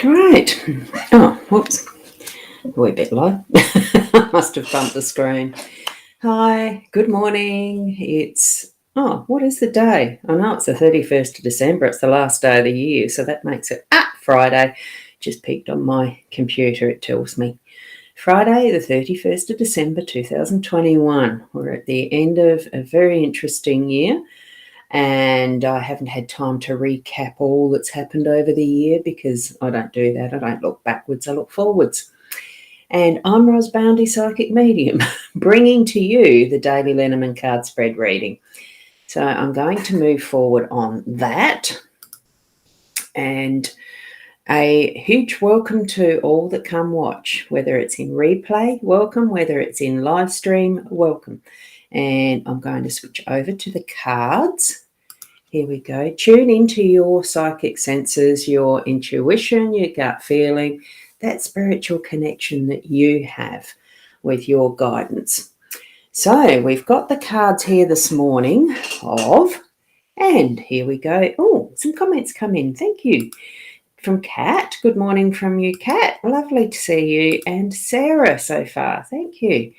Great. Oh, whoops. We're a bit low. I must have bumped the screen. Hi, good morning. What is the day? I know it's the 31st of December. It's the last day of the year, so that makes it Friday. Just peeked on my computer, it tells me. Friday, the 31st of December, 2021. We're at the end of a very interesting year. And I haven't had time to recap all that's happened over the year because I don't do that. I don't look backwards, I look forwards. And I'm Ros Boundy Psychic Medium, bringing to you the Daily LENORMAND card spread reading. So I'm going to move forward on that. And a huge welcome to all that come watch, whether it's in replay, welcome, whether it's in live stream, welcome. And I'm going to switch over to the cards. Here we go. Tune into your psychic senses, your intuition, your gut feeling, that spiritual connection that you have with your guidance. So we've got the cards here this morning and here we go. Oh, some comments come in. Thank you. From Kat. Good morning from you, Kat. Lovely to see you. And Sarah so far. Thank you.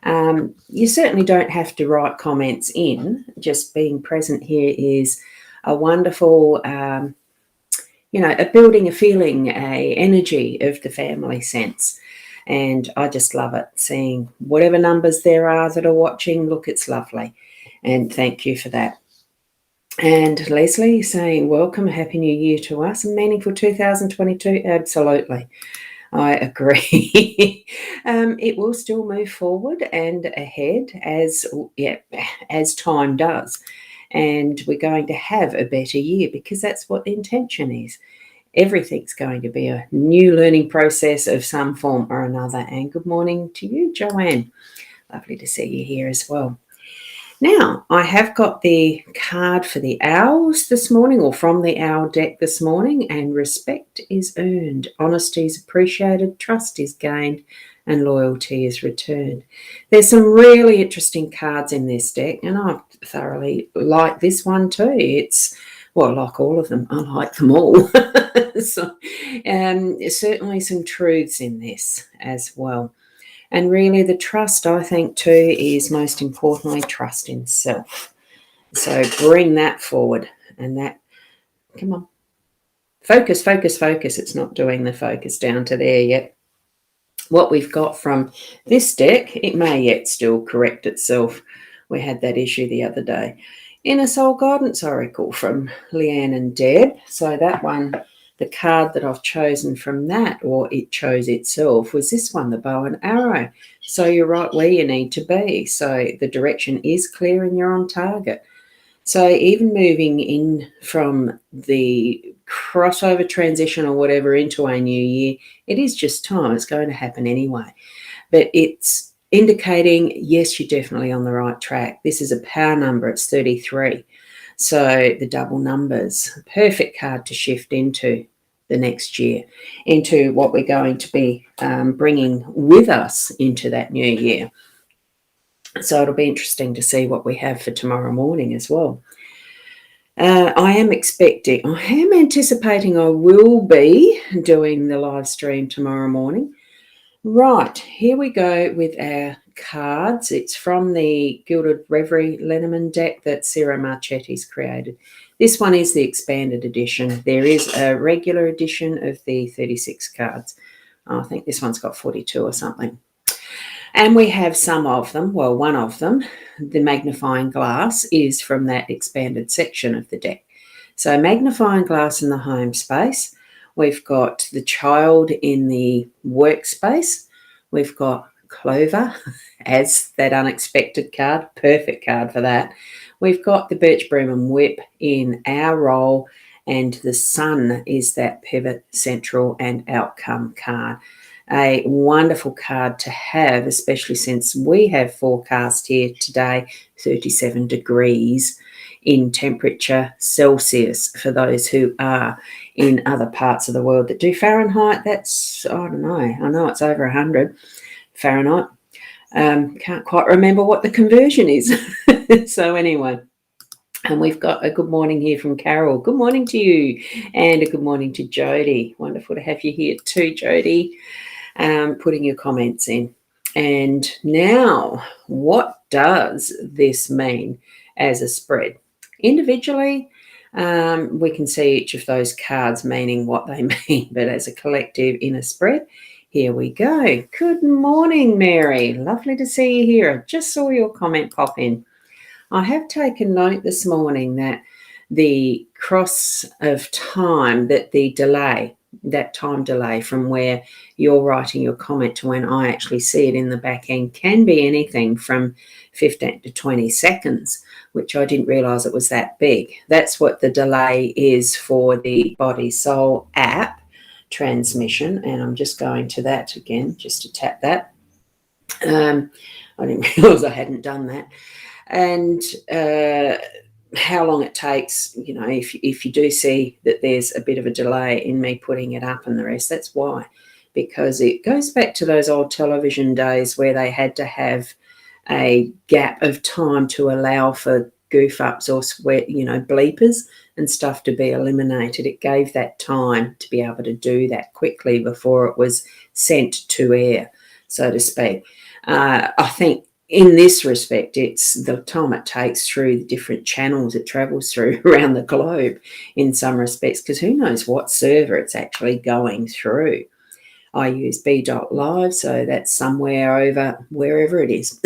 You certainly don't have to write comments in. Just being present here is a wonderful, a building a feeling, a energy of the family sense. And I just love it, seeing whatever numbers there are that are watching. Look, it's lovely. And thank you for that. And Leslie saying, welcome, Happy New Year to us. Meaningful 2022, absolutely. I agree. It will still move forward and ahead as time does. And we're going to have a better year because that's what the intention is. Everything's going to be a new learning process of some form or another. And good morning to you, Joanne. Lovely to see you here as well. Now, I have got the card for the owls this morning, or from the owl deck this morning, and respect is earned, honesty is appreciated, trust is gained, and loyalty is returned. There's some really interesting cards in this deck, and I thoroughly like this one too. It's, well, like all of them, I like them all. So, certainly some truths in this as well. And really the trust, I think, too, is most importantly trust in self. So bring that forward and that, come on, focus, focus, focus. It's not doing the focus down to there yet. What we've got from this deck, it may yet still correct itself. We had that issue the other day. Inner Soul Guidance Oracle from Leanne and Deb. So that one, the card that I've chosen from that, or it chose itself, was this one, the bow and arrow. So you're right where you need to be. So the direction is clear and you're on target. So even moving in from the crossover transition or whatever into a new year, it is just time. It's going to happen anyway. But it's indicating, yes, you're definitely on the right track. This is a power number. It's 33. So the double numbers, perfect card to shift into the next year, into what we're going to be bringing with us into that new year. So it'll be interesting to see what we have for tomorrow morning as well. I am anticipating I will be doing the live stream tomorrow morning. Right, here we go with our cards. It's from the Gilded Reverie Lenormand deck that Ciro Marchetti's created. This one is the expanded edition. There is a regular edition of the 36 cards. I think this one's got 42 or something. And we have some of them, well, one of them, the magnifying glass, is from that expanded section of the deck. So magnifying glass in the home space. We've got the child in the workspace. We've got Clover as that unexpected card, perfect card for that. We've got the birch broom and whip in our role, and the sun is that pivot, central, and outcome card. A wonderful card to have, especially since we have forecast here today 37 degrees in temperature Celsius for those who are in other parts of the world that do Fahrenheit. That's, I don't know, I know it's over 100 Fahrenheit. Can't quite remember what the conversion is. So anyway, And we've got a good morning here from Carol. Good morning to you. And a good morning to Jody. Wonderful to have you here too, Jody, putting your comments in. And now, what does this mean as a spread? Individually, we can see each of those cards meaning what they mean, but as a collective in a spread, here we go. Good morning, Mary. Lovely to see you here. I just saw your comment pop in. I have taken note this morning that the cross of time, that the delay, that time delay from where you're writing your comment to when I actually see it in the back end can be anything from 15 to 20 seconds, which I didn't realise it was that big. That's what the delay is for the Body Soul app transmission. And I'm just going to that again, just to tap that. I didn't realise I hadn't done that. And how long it takes, if you do see that there's a bit of a delay in me putting it up and the rest, that's why. Because it goes back to those old television days where they had to have a gap of time to allow for goof ups or bleepers and stuff to be eliminated. It gave that time to be able to do that quickly before it was sent to air, so to speak. I think in this respect, it's the time it takes through the different channels it travels through around the globe in some respects, because who knows what server it's actually going through. I use b.live, so that's somewhere over wherever it is.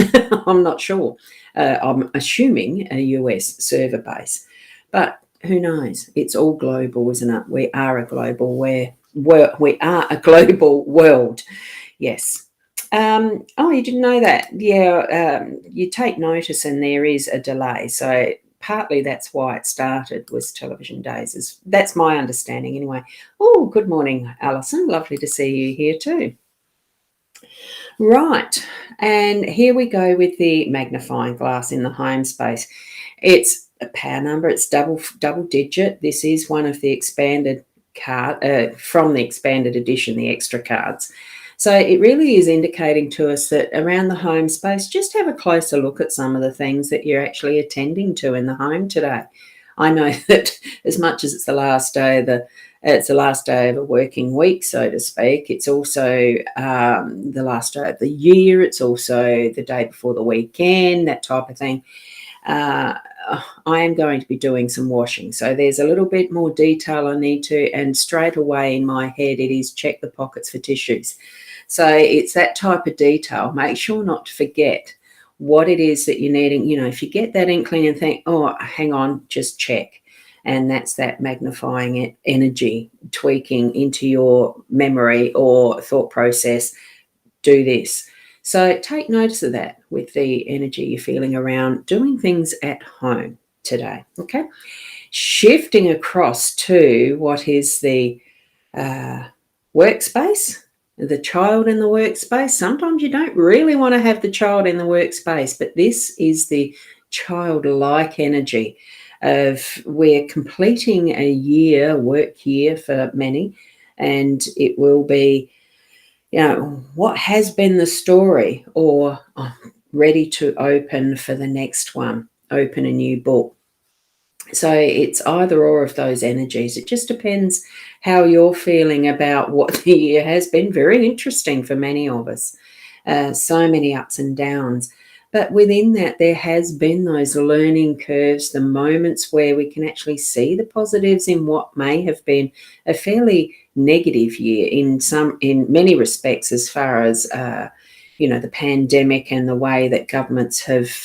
I'm not sure. I'm assuming a US server base, but who knows? It's all global, isn't it? We are a global world. Yes. Oh, you didn't know that? Yeah, you take notice and there is a delay. So partly that's why it started, was television days. That's my understanding anyway. Oh, good morning, Alison. Lovely to see you here too. Right, and here we go with the magnifying glass in the home space. It's a power number. It's double digit. This is one of the expanded card from the expanded edition, the extra cards. So it really is indicating to us that around the home space, just have a closer look at some of the things that you're actually attending to in the home today. I know that as much as it's the last day of a working week, so to speak, it's also the last day of the year. It's also the day before the weekend, that type of thing. I am going to be doing some washing. So there's a little bit more detail I need to, and straight away in my head it is check the pockets for tissues. So it's that type of detail. Make sure not to forget what it is that you're needing. If you get that inkling and think, oh, hang on, just check. And that's that magnifying energy tweaking into your memory or thought process. Do this. So take notice of that with the energy you're feeling around doing things at home today. Okay. Shifting across to what is the workspace. The child in the workspace. Sometimes you don't really want to have the child in the workspace, but this is the childlike energy of we're completing a work year for many, and it will be, what has been the story, or ready to open for the next one, open a new book. So it's either or of those energies. It just depends how you're feeling about what the year has been. Very interesting for many of us. So many ups and downs. But within that, there has been those learning curves, the moments where we can actually see the positives in what may have been a fairly negative year in many respects, as far as the pandemic and the way that governments have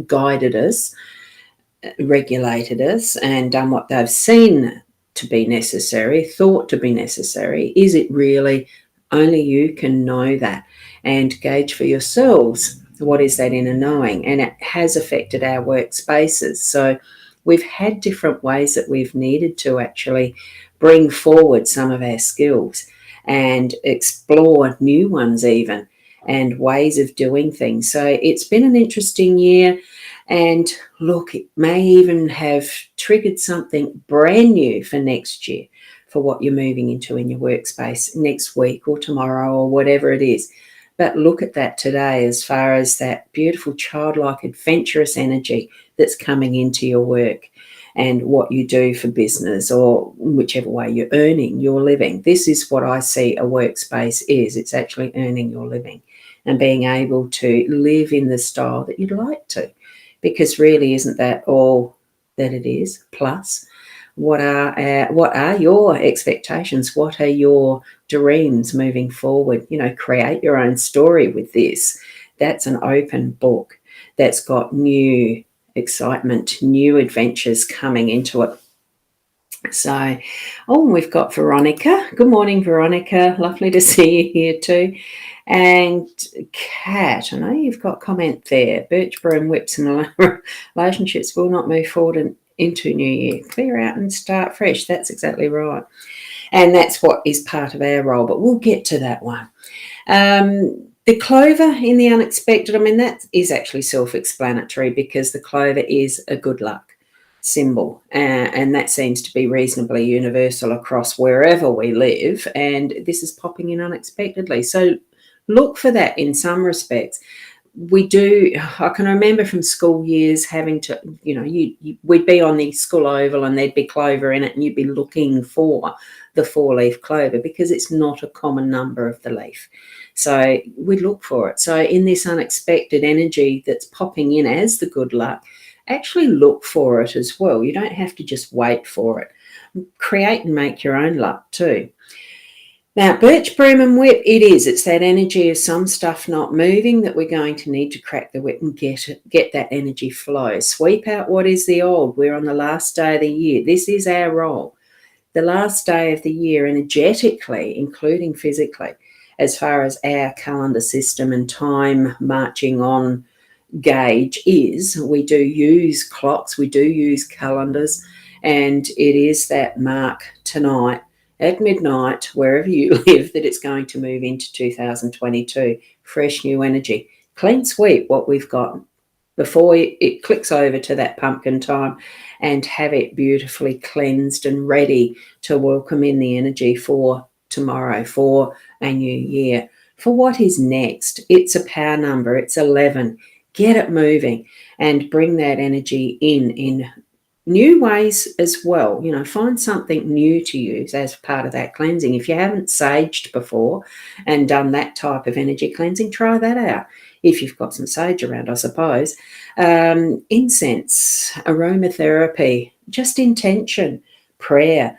guided us, regulated us, and done what they've seen to be necessary, thought to be necessary. Is it really? Only you can know that and gauge for yourselves what is that inner knowing. And it has affected our workspaces. So we've had different ways that we've needed to actually bring forward some of our skills and explore new ones even, and ways of doing things. So it's been an interesting year. And look, it may even have triggered something brand new for next year, for what you're moving into in your workspace next week or tomorrow or whatever it is. But look at that today as far as that beautiful childlike adventurous energy that's coming into your work and what you do for business, or whichever way you're earning your living. This is what I see a workspace is. It's actually earning your living and being able to live in the style that you'd like to, because really isn't that all that it is? Plus, what are your expectations? What are your dreams moving forward? Create your own story with this. That's an open book that's got new excitement, new adventures coming into it. So, we've got Veronica. Good morning, Veronica. Lovely to see you here too. And Kat, I know you've got a comment there. Birch broom whips and relationships will not move forward into new year. Clear out and start fresh. That's exactly right. And that's what is part of our role, but we'll get to that one. The clover in the unexpected, that is actually self-explanatory, because the clover is a good luck symbol, and that seems to be reasonably universal across wherever we live, and this is popping in unexpectedly. So look for that in some respects. I can remember from school years having to, we'd be on the school oval and there'd be clover in it, and you'd be looking for the 4-leaf clover because it's not a common number of the leaf. So we look for it. So in this unexpected energy that's popping in as the good luck, actually look for it as well. You don't have to just wait for it. Create and make your own luck too. Now, birch, broom and whip, it's that energy of some stuff not moving that we're going to need to crack the whip and get that energy flow. Sweep out what is the old. We're on the last day of the year. This is our role. The last day of the year, energetically, including physically, as far as our calendar system and time marching on gauge is, we do use clocks, we do use calendars, and it is that mark tonight at midnight, wherever you live, that it's going to move into 2022. Fresh new energy. Clean sweep what we've got before it clicks over to that pumpkin time, and have it beautifully cleansed and ready to welcome in the energy for tomorrow, for a new year, for what is next. It's a power number. It's 11. Get it moving and bring that energy in new ways as well. Find something new to use as part of that cleansing. If you haven't saged before and done that type of energy cleansing, try that out. If you've got some sage around, I suppose. Incense, aromatherapy, just intention, prayer,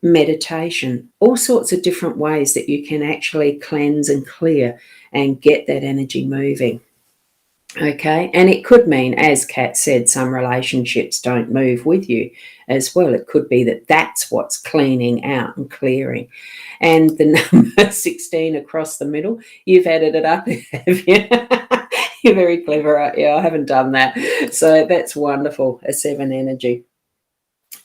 meditation, all sorts of different ways that you can actually cleanse and clear and get that energy moving. Okay, and it could mean, as Kat said, some relationships don't move with you as well. It could be that that's what's cleaning out and clearing. And the number 16 across the middle, you've added it up, have you? You're very clever, aren't you? I haven't done that. So that's wonderful, a 7 energy.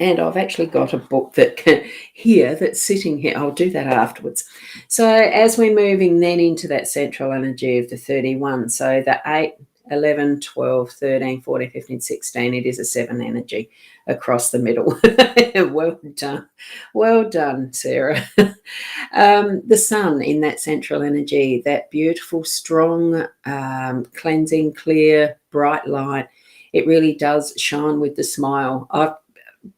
And I've actually got a book that's sitting here. I'll do that afterwards. So as we're moving then into that central energy of the 31, so the 8, 11, 12, 13, 14, 15, 16, it is a 7 energy across the middle. Well done. Well done, Sarah. The sun in that central energy, that beautiful, strong, cleansing, clear, bright light. It really does shine with the smile.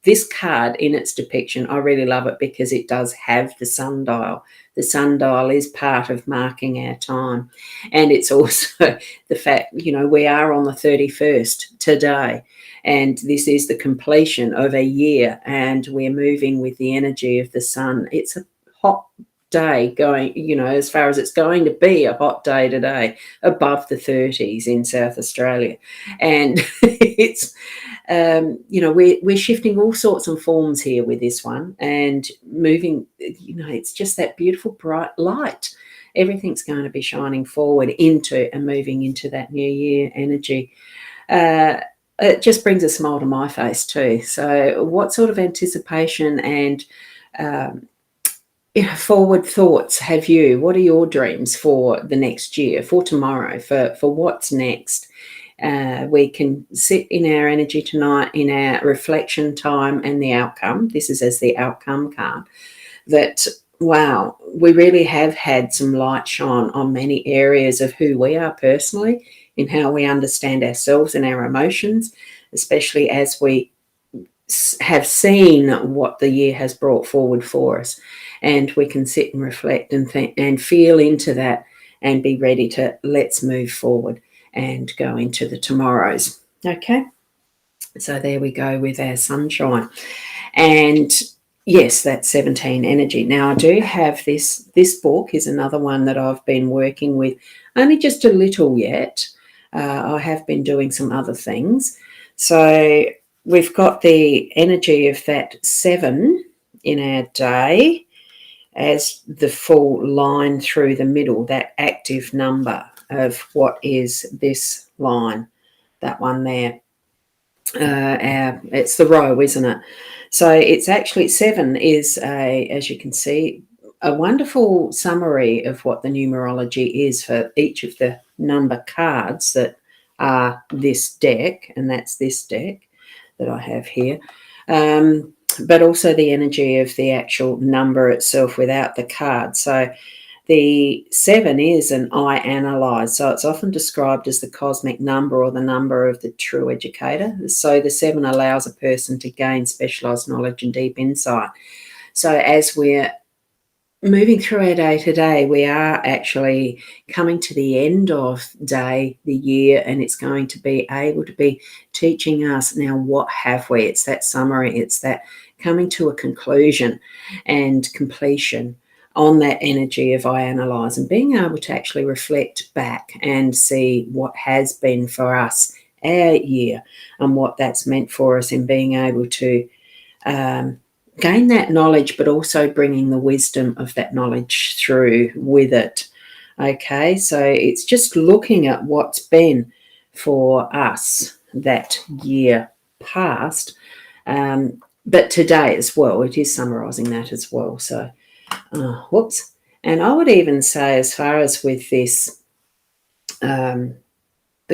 This card in its depiction, I really love it because it does have the sundial. The sundial is part of marking our time. And it's also the fact, we are on the 31st today. And this is the completion of a year. And we're moving with the energy of the sun. It's a hot day going, as far as it's going to be a hot day today, above the 30s in South Australia. And it's... we're shifting all sorts of forms here with this one and moving, it's just that beautiful bright light. Everything's going to be shining forward into and moving into that new year energy. It just brings a smile to my face too. So what sort of anticipation and forward thoughts have you? What are your dreams for the next year, for tomorrow, for what's next? We can sit in our energy tonight, in our reflection time and the outcome. This is as the outcome card, that wow, we really have had some light shone on many areas of who we are personally, in how we understand ourselves and our emotions, especially as we have seen what the year has brought forward for us. And we can sit and reflect and feel into that and be ready to let's move forward and go into the tomorrows. Okay, so there we go with our sunshine. And yes, that's 17 energy. Now I do have this book is another one that I've been working with, only just a little yet. I have been doing some other things. So we've got the energy of that 7 in our day as the full line through the middle, that active number of what is this line, that one there. It's the row, isn't it? So it's actually 7 is as you can see, a wonderful summary of what the numerology is for each of the number cards that are this deck, and that's this deck that I have here. But also the energy of the actual number itself without the card. So the 7 is an I analyze, so it's often described as the cosmic number or the number of the true educator. So the 7 allows a person to gain specialized knowledge and deep insight. So as we're moving through our day to day, we are actually coming to the end of the year, and it's going to be able to be teaching us now what have we. It's that summary, it's that coming to a conclusion and completion on that energy of I analyze, and being able to actually reflect back and see what has been for us our year and what that's meant for us, in being able to gain that knowledge, but also bringing the wisdom of that knowledge through with it. Okay, so it's just looking at what's been for us that year past, but today as well. It is summarising that as well. So, whoops. And I would even say, as far as with this, the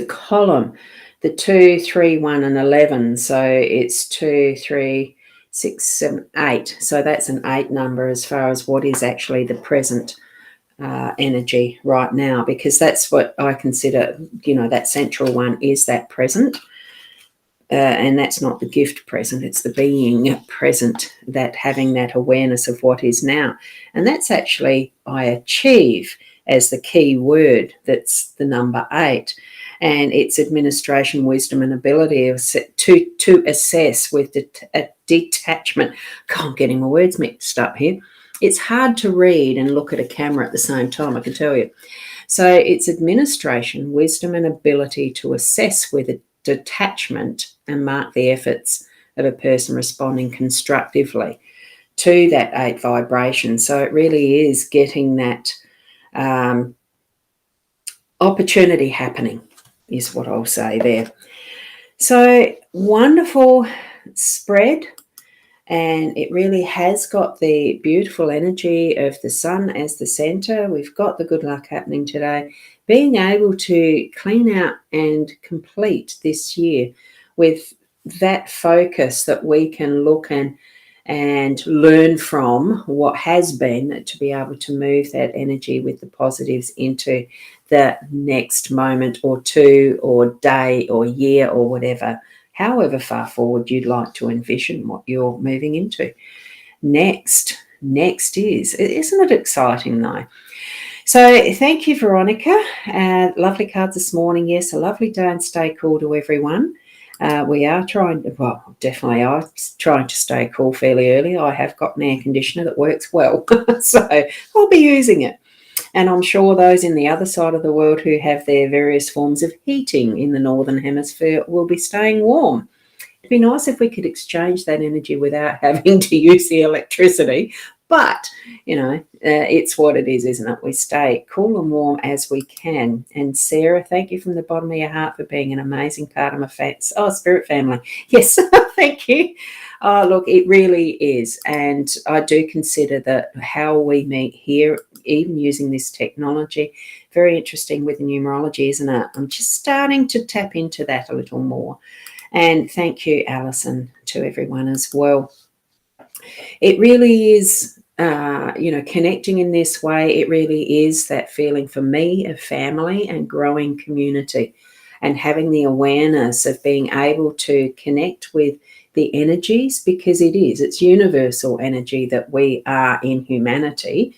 column, the 2, 3, 1, and 11. So it's 2, 3, 6, 7, 8. So that's an 8 number as far as what is actually the present energy right now, because that's what I consider, that central one is that present. And that's not the gift present, it's the being present, that having that awareness of what is now. And that's actually I achieve as the key word. That's the number 8. And it's administration, wisdom, and ability to assess with detachment. God, I'm getting my words mixed up here. It's hard to read and look at a camera at the same time, I can tell you. So it's administration, wisdom, and ability to assess with a detachment and mark the efforts of a person responding constructively to that 8 vibration. So it really is getting that opportunity happening, is what I'll say there. So wonderful spread, and it really has got the beautiful energy of the sun as the center. We've got the good luck happening today, being able to clean out and complete this year with that focus that we can look and learn from what has been, to be able to move that energy with the positives into the next moment or two or day or year or whatever, however far forward you'd like to envision what you're moving into. Next isn't it exciting though? So thank you, Veronica. Lovely cards this morning. Yes, a lovely day, and stay cool to everyone. We are trying to stay cool fairly early. I have got an air conditioner that works well, so I'll be using it. And I'm sure those in the other side of the world who have their various forms of heating in the Northern Hemisphere will be staying warm. It'd be nice if we could exchange that energy without having to use the electricity. But, it's what it is, isn't it? We stay cool and warm as we can. And Sarah, thank you from the bottom of your heart for being an amazing part of my spirit family. Yes, thank you. Oh, look, it really is. And I do consider that how we meet here, even using this technology, very interesting with the numerology, isn't it? I'm just starting to tap into that a little more. And thank you, Alison, to everyone as well. It really is connecting in this way, it really is that feeling for me of family and growing community, and having the awareness of being able to connect with the energies, because it's universal energy that we are in humanity,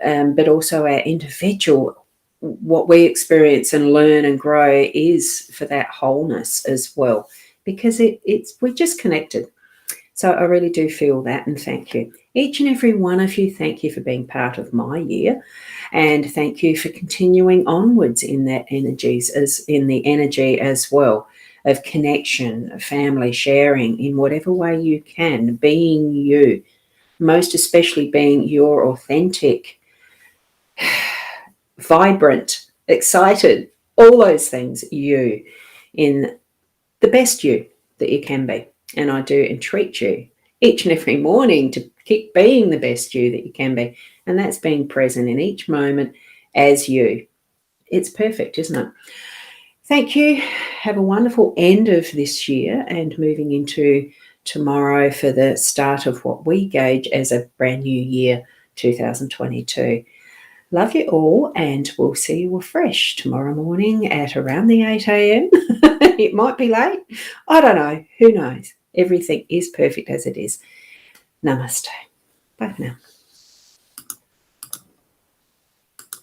but also our individual, what we experience and learn and grow is for that wholeness as well, because we're just connected. So I really do feel that, and thank you. Each and every one of you, thank you for being part of my year, and thank you for continuing onwards in that the energy as well of connection, family, sharing in whatever way you can, being you, most especially being your authentic, vibrant, excited, all those things, you, in the best you that you can be. And I do entreat you each and every morning to keep being the best you that you can be. And that's being present in each moment as you. It's perfect, isn't it? Thank you. Have a wonderful end of this year and moving into tomorrow for the start of what we gauge as a brand new year, 2022. Love you all, and we'll see you afresh tomorrow morning at around the 8 a.m. It might be late. I don't know. Who knows? Everything is perfect as it is. Namaste. Bye for now.